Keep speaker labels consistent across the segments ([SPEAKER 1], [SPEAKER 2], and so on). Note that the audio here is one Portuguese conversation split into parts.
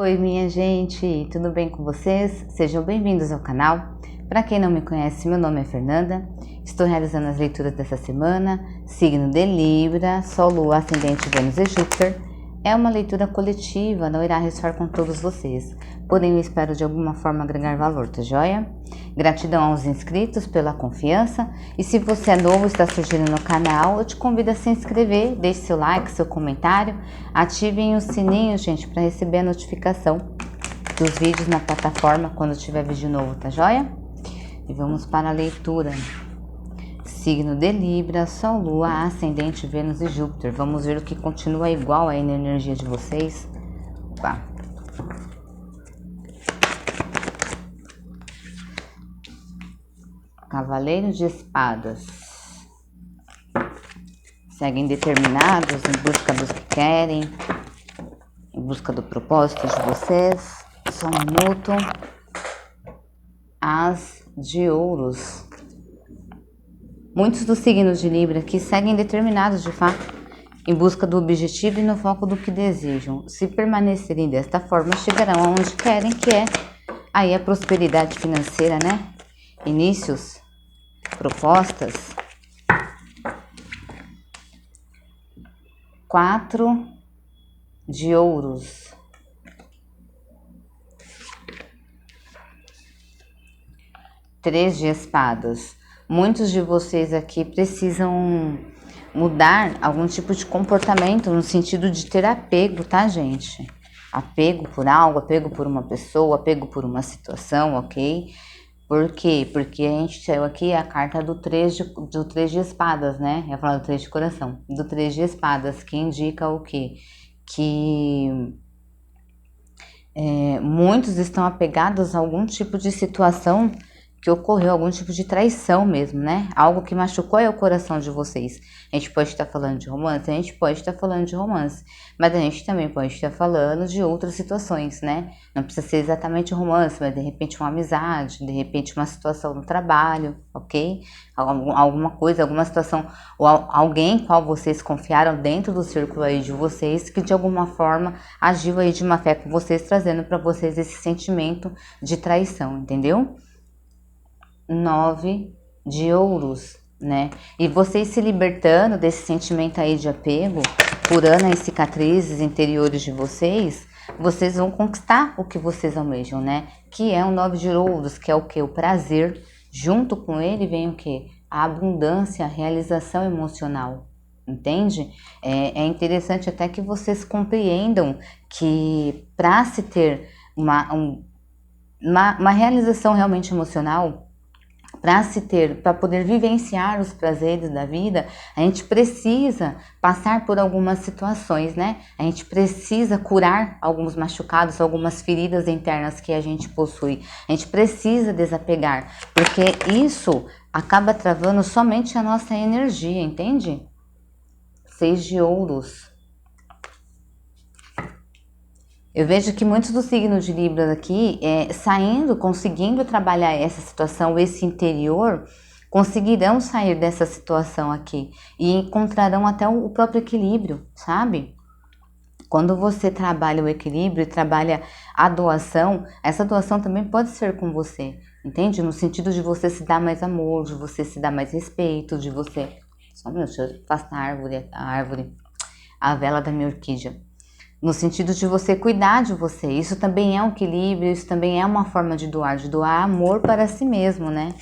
[SPEAKER 1] Oi, minha gente, tudo bem com vocês? Sejam bem-vindos ao canal. Para quem não me conhece, meu nome é Fernanda. Estou realizando as leituras dessa semana, signo de Libra, Sol, Lua, Ascendente, Vênus e Júpiter. É uma leitura coletiva, não irá ressoar com todos vocês, porém eu espero de alguma forma agregar valor, tá joia? Gratidão aos inscritos pela confiança, e se você é novo e está surgindo no canal, eu te convido a se inscrever, deixe seu like, seu comentário, ativem o sininho, gente, para receber a notificação dos vídeos na plataforma quando tiver vídeo novo, tá joia? E vamos para a leitura. Signo de Libra, Sol, Lua, Ascendente, Vênus e Júpiter. Vamos ver o que continua igual aí na energia de vocês. Opa. Cavaleiro de Espadas. Seguem determinados em busca dos que querem, em busca do propósito de vocês. Só um minuto. As de Ouros. Muitos dos signos de Libra aqui seguem determinados de fato, em busca do objetivo e no foco do que desejam. Se permanecerem desta forma, chegarão aonde querem, que é aí a prosperidade financeira, né? Inícios, propostas. 4 de Ouros. Três de Espadas. Muitos de vocês aqui precisam mudar algum tipo de comportamento no sentido de ter apego, tá, gente? Apego por algo, apego por uma pessoa, apego por uma situação, ok? Por quê? Porque a gente saiu aqui a carta do três de espadas, né? Eu ia falar do 3 de coração. Do 3 de espadas, que indica o quê? Que muitos estão apegados a algum tipo de situação que ocorreu, algum tipo de traição mesmo, né? Algo que machucou o coração de vocês. A gente pode estar falando de romance, a gente pode estar falando de romance, mas a gente também pode estar falando de outras situações, né? Não precisa ser exatamente romance, mas de repente uma amizade, de repente uma situação no trabalho, ok? Alguma coisa, alguma situação, ou alguém qual vocês confiaram dentro do círculo aí de vocês, que de alguma forma agiu aí de má fé com vocês, trazendo para vocês esse sentimento de traição, entendeu? 9 de Ouros, né? E vocês se libertando desse sentimento aí de apego, curando as cicatrizes interiores de vocês, vocês vão conquistar o que vocês almejam, né? Que é o 9 de Ouros, que é o que? O prazer. Junto com ele vem o que? A abundância, a realização emocional. Entende? É interessante até que vocês compreendam que para se ter uma realização realmente emocional, para poder vivenciar os prazeres da vida, a gente precisa passar por algumas situações, né? A gente precisa curar alguns machucados, algumas feridas internas que a gente possui. A gente precisa desapegar, porque isso acaba travando somente a nossa energia, entende? 6 de Ouros. Eu vejo que muitos dos signos de Libra aqui, conseguindo trabalhar essa situação, esse interior, conseguirão sair dessa situação aqui e encontrarão até o próprio equilíbrio, sabe? Quando você trabalha o equilíbrio e trabalha a doação, essa doação também pode ser com você, entende? No sentido de você se dar mais amor, de você se dar mais respeito, de você... Só um minuto, deixa eu afastar a vela da minha orquídea. No sentido de você cuidar de você. Isso também é um equilíbrio, isso também é uma forma de doar amor para si mesmo, né?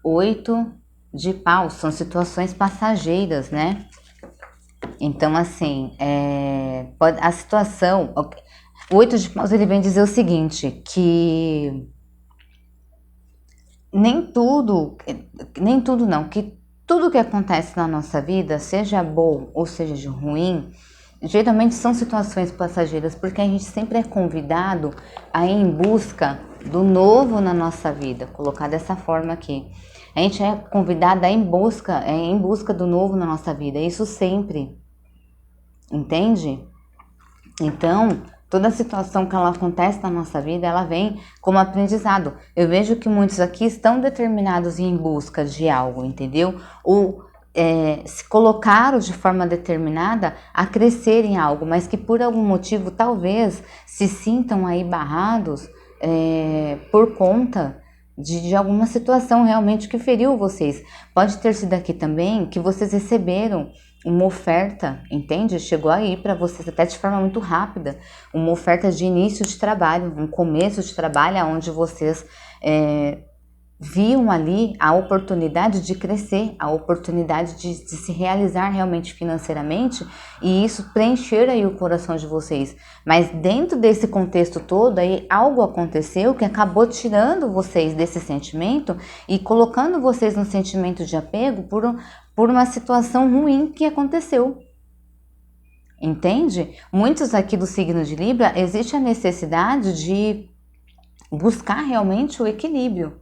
[SPEAKER 1] 8 de Paus, são situações passageiras, né? Então, assim, a situação... O 8 de Paus, ele vem dizer o seguinte, que que tudo que acontece na nossa vida, seja bom ou seja ruim, geralmente são situações passageiras, porque a gente sempre é convidado a ir em busca do novo na nossa vida, colocar dessa forma aqui. A gente é convidado a ir em busca do novo na nossa vida, isso sempre, entende? Então, toda situação que ela acontece na nossa vida, ela vem como aprendizado. Eu vejo que muitos aqui estão determinados em busca de algo, entendeu? Ou se colocaram de forma determinada a crescer em algo, mas que por algum motivo talvez se sintam aí barrados por conta de alguma situação realmente que feriu vocês. Pode ter sido aqui também que vocês receberam uma oferta, entende? Chegou aí para vocês até de forma muito rápida, uma oferta de início de trabalho, um começo de trabalho onde vocês viam ali a oportunidade de crescer, a oportunidade de se realizar realmente financeiramente, e isso preencher aí o coração de vocês. Mas dentro desse contexto todo, aí algo aconteceu que acabou tirando vocês desse sentimento e colocando vocês no sentimento de apego por uma situação ruim que aconteceu. Entende? Muitos aqui do signo de Libra, existe a necessidade de buscar realmente o equilíbrio,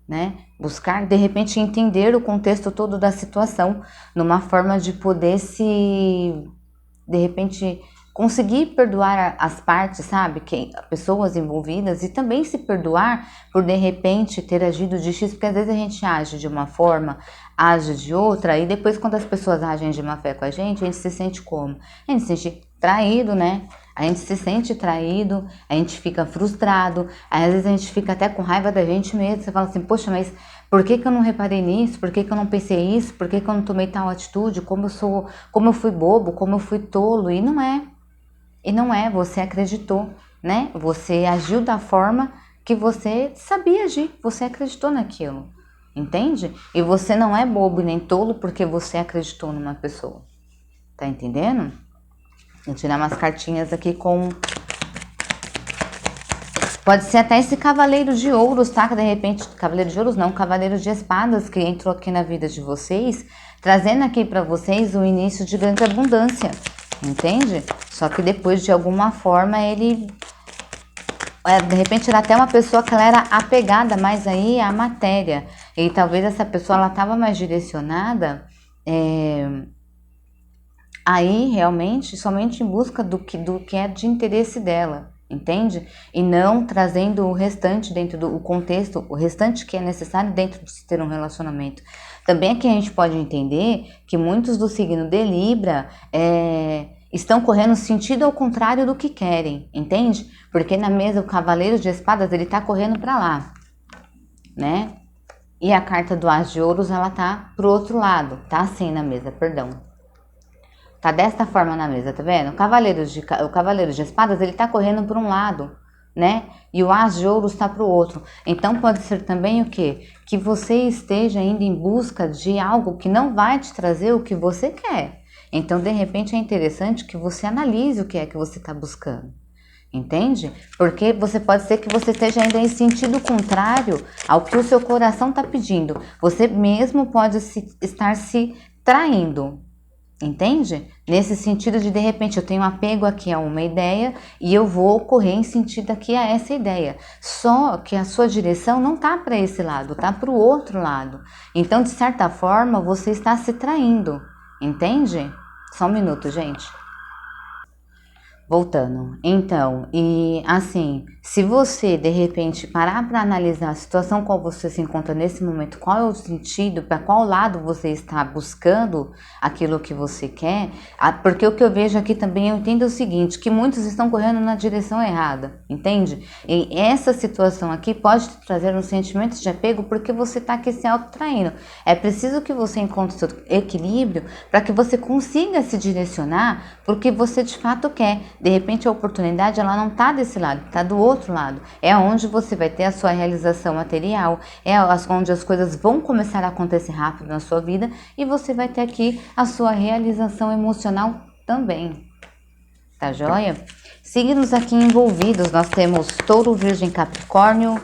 [SPEAKER 1] né? Buscar, de repente, entender o contexto todo da situação, numa forma de poder de repente, conseguir perdoar as partes, sabe? Pessoas envolvidas, e também se perdoar por, de repente, ter agido de X, porque às vezes a gente age de uma forma, age de outra, e depois quando as pessoas agem de má fé com a gente se sente como? A gente se sente traído, né? A gente se sente traído, a gente fica frustrado, às vezes a gente fica até com raiva da gente mesmo. Você fala assim, poxa, mas por que eu não reparei nisso? Por que eu não pensei isso? Por que eu não tomei tal atitude? Como eu fui bobo, como eu fui tolo? E não é, você acreditou, né? Você agiu da forma que você sabia agir, você acreditou naquilo, entende? E você não é bobo nem tolo porque você acreditou numa pessoa, tá entendendo? Vou tirar umas cartinhas aqui com... Pode ser até esse cavaleiro de ouros, tá? Que de repente, cavaleiro de ouros não, cavaleiro de espadas que entrou aqui na vida de vocês, trazendo aqui pra vocês o início de grande abundância, entende? Só que depois, de alguma forma, ele... de repente era até uma pessoa que ela era apegada mais aí à matéria. E talvez essa pessoa, ela tava mais direcionada... aí realmente somente em busca do que é de interesse dela, entende? E não trazendo o restante dentro do contexto, o restante que é necessário dentro de se ter um relacionamento. Também aqui a gente pode entender que muitos do signo de Libra estão correndo sentido ao contrário do que querem, entende? Porque na mesa o Cavaleiro de Espadas, ele tá correndo para lá, né? E a carta do As de Ouros, ela tá pro outro lado, tá assim na mesa, perdão. Tá desta forma na mesa, tá vendo? O Cavaleiro de Espadas, ele tá correndo por um lado, né? E o As de Ouros tá pro outro. Então pode ser também o quê? Que você esteja indo em busca de algo que não vai te trazer o que você quer. Então, de repente, é interessante que você analise o que é que você tá buscando. Entende? Porque pode ser que você esteja indo em sentido contrário ao que o seu coração tá pedindo. Você mesmo pode estar se traindo. Entende? Nesse sentido de repente, eu tenho apego aqui a uma ideia e eu vou correr em sentido aqui a essa ideia. Só que a sua direção não tá para esse lado, tá para o outro lado. Então, de certa forma, você está se traindo. Entende? Só um minuto, gente. Voltando, então, e assim, se você de repente parar para analisar a situação qual você se encontra nesse momento, qual é o sentido, para qual lado você está buscando aquilo que você quer, porque o que eu vejo aqui também, eu entendo o seguinte, que muitos estão correndo na direção errada, entende? E essa situação aqui pode te trazer um sentimento de apego porque você está aqui se autotraindo. É preciso que você encontre seu equilíbrio para que você consiga se direcionar para o que você de fato quer. De repente a oportunidade, ela não está desse lado, está do outro lado. É onde você vai ter a sua realização material, onde as coisas vão começar a acontecer rápido na sua vida e você vai ter aqui a sua realização emocional também. Tá joia? Signos aqui envolvidos, nós temos Touro, Virgem, Capricórnio,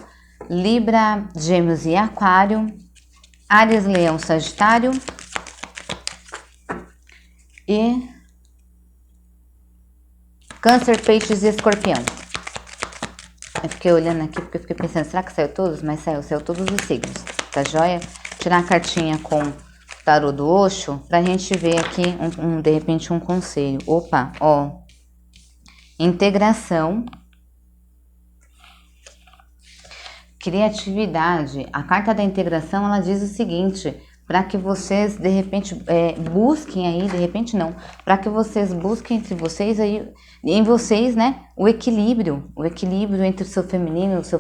[SPEAKER 1] Libra, Gêmeos e Aquário, Áries, Leão, Sagitário e Câncer, Peixes e Escorpião. Eu fiquei olhando aqui porque eu fiquei pensando, será que saiu todos? Mas saiu todos os signos, tá joia? Tirar a cartinha com o tarô do Osho pra gente ver aqui, de repente, um conselho. Opa, ó. Integração. Criatividade. A carta da integração, ela diz o seguinte, para que vocês, de repente, busquem aí, de repente não, para que vocês busquem entre vocês aí, em vocês, né, o equilíbrio entre o seu feminino, seu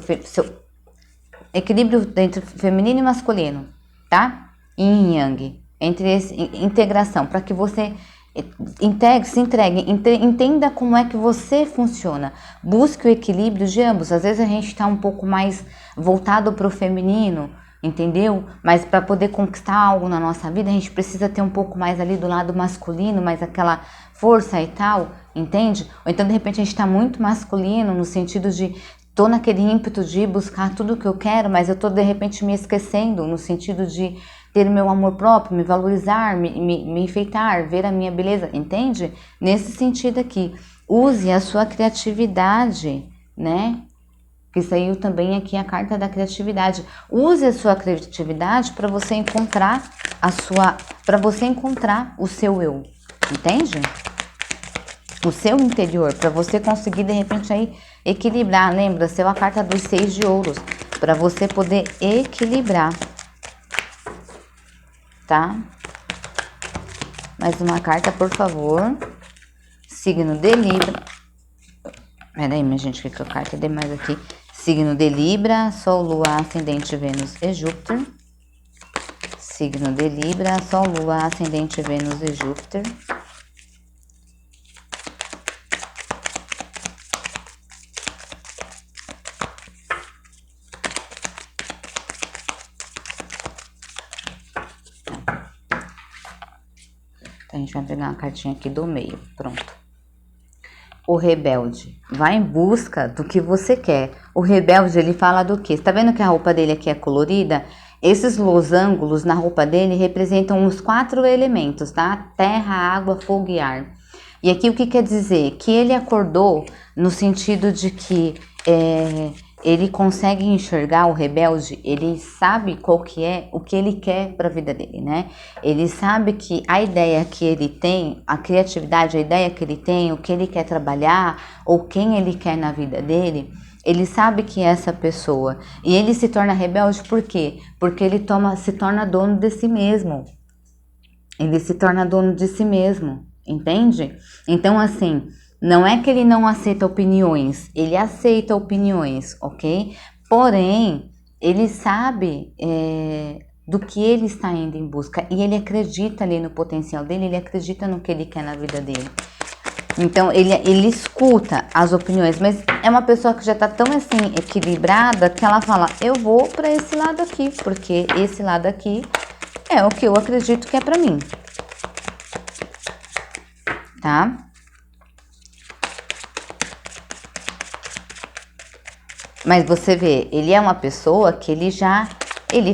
[SPEAKER 1] equilíbrio entre feminino e masculino, tá? Yin e Yang, entre integração, para que você se entregue, entenda como é que você funciona, busque o equilíbrio de ambos. Às vezes a gente está um pouco mais voltado para o feminino, entendeu? Mas para poder conquistar algo na nossa vida, a gente precisa ter um pouco mais ali do lado masculino, mais aquela força e tal, entende? Ou então de repente a gente está muito masculino no sentido de tô naquele ímpeto de buscar tudo que eu quero, mas eu tô de repente me esquecendo no sentido de ter meu amor próprio, me valorizar, me enfeitar, ver a minha beleza, entende? Nesse sentido aqui, use a sua criatividade, né? Que saiu também aqui a carta da criatividade. Use a sua criatividade para você encontrar o seu eu, entende? O seu interior, para você conseguir de repente aí equilibrar. Lembra, saiu a carta dos 6 de ouros, para você poder equilibrar, tá? Mais uma carta, por favor. Signo de Libra. Peraí, minha gente, que a carta dei mais aqui. Signo de Libra, Sol, Lua, Ascendente, Vênus e Júpiter. Signo de Libra, Sol, Lua, Ascendente, Vênus e Júpiter. Então, a gente vai pegar uma cartinha aqui do meio, pronto. O rebelde vai em busca do que você quer. O rebelde, ele fala do quê? Você tá vendo que a roupa dele aqui é colorida? Esses losangos na roupa dele representam os 4 elementos, tá? Terra, água, fogo e ar. E aqui o que quer dizer? Que ele acordou no sentido de que ele consegue enxergar, o rebelde, ele sabe qual que é, o que ele quer para a vida dele, né? Ele sabe que a ideia que ele tem, a criatividade, a ideia que ele tem, o que ele quer trabalhar, ou quem ele quer na vida dele, ele sabe que é essa pessoa. E ele se torna rebelde por quê? Porque ele se torna dono de si mesmo. Ele se torna dono de si mesmo, entende? Então, assim, não é que ele não aceita opiniões, ele aceita opiniões, ok? Porém, ele sabe do que ele está indo em busca e ele acredita ali no potencial dele, ele acredita no que ele quer na vida dele. Então, ele escuta as opiniões, mas é uma pessoa que já está tão assim equilibrada que ela fala, eu vou para esse lado aqui, porque esse lado aqui é o que eu acredito que é para mim, tá? Mas você vê, ele é uma pessoa que ele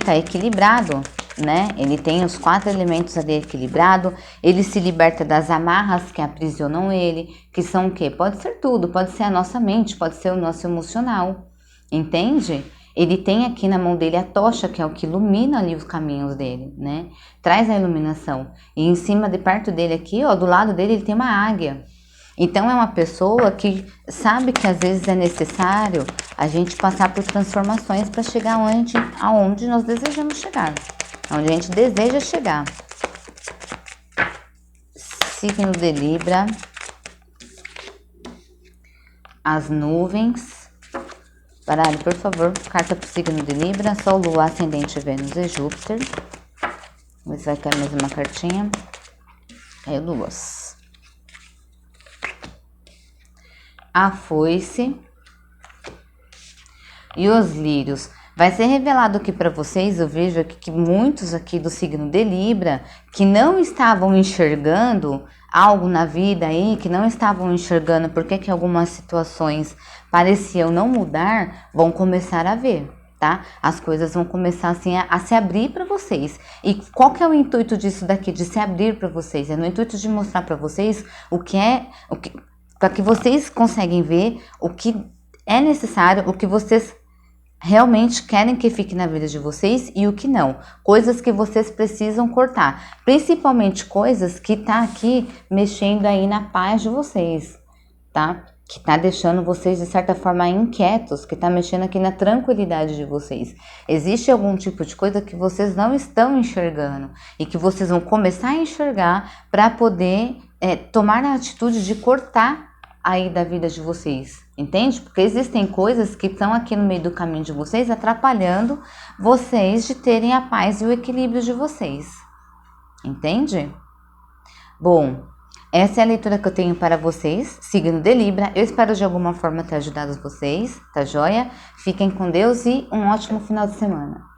[SPEAKER 1] tá equilibrado, né? Ele tem os 4 elementos ali equilibrado, ele se liberta das amarras que aprisionam ele, que são o quê? Pode ser tudo, pode ser a nossa mente, pode ser o nosso emocional, entende? Ele tem aqui na mão dele a tocha, que é o que ilumina ali os caminhos dele, né? Traz a iluminação. E em cima, de perto dele aqui, ó, do lado dele, ele tem uma águia. Então, é uma pessoa que sabe que às vezes é necessário a gente passar por transformações para chegar aonde nós desejamos chegar, aonde a gente deseja chegar. Signo de Libra, as nuvens. Baralho, por favor, carta para o signo de Libra, Sol, Lua, Ascendente, Vênus e Júpiter. Vamos ver se vai cair mais uma cartinha. É Luas. A foice e os lírios. Vai ser revelado aqui para vocês, eu vejo aqui que muitos aqui do signo de Libra, que não estavam enxergando algo na vida aí, que não estavam enxergando porque que algumas situações pareciam não mudar, vão começar a ver, tá? As coisas vão começar assim a se abrir para vocês. E qual que é o intuito disso daqui, de se abrir para vocês? É no intuito de mostrar para vocês para que vocês conseguem ver o que é necessário, o que vocês realmente querem que fique na vida de vocês e o que não. Coisas que vocês precisam cortar. Principalmente coisas que tá aqui mexendo aí na paz de vocês, tá? que tá deixando vocês de certa forma inquietos, que tá mexendo aqui na tranquilidade de vocês. Existe algum tipo de coisa que vocês não estão enxergando e que vocês vão começar a enxergar para poder tomar a atitude de cortar aí da vida de vocês, entende? Porque existem coisas que estão aqui no meio do caminho de vocês, atrapalhando vocês de terem a paz e o equilíbrio de vocês, entende? Bom, essa é a leitura que eu tenho para vocês, signo de Libra. Eu espero de alguma forma ter ajudado vocês, tá joia? Fiquem com Deus e um ótimo final de semana.